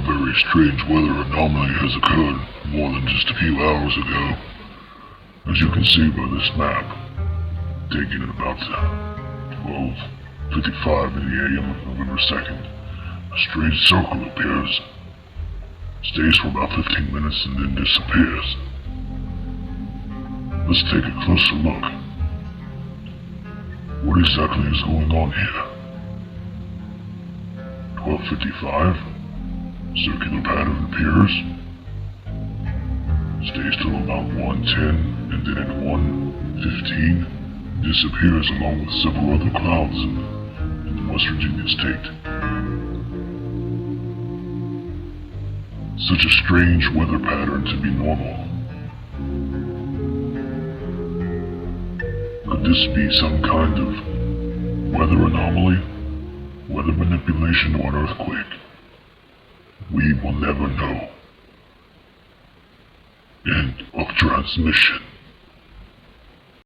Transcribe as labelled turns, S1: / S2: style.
S1: very strange weather anomaly has occurred more than just a few hours ago. As you can see by this map, taken at about 12:55 in the AM of November 2nd, a strange circle appears, stays for about 15 minutes and then disappears. Let's take a closer look. What exactly is going on here? 12:55, circular pattern appears, stays till about 1:10, and then at 1:15, disappears along with several other clouds in the West Virginia state. Such a strange weather pattern to be normal. Could this be some kind of weather anomaly, weather manipulation, or an earthquake? We will never know. End of transmission.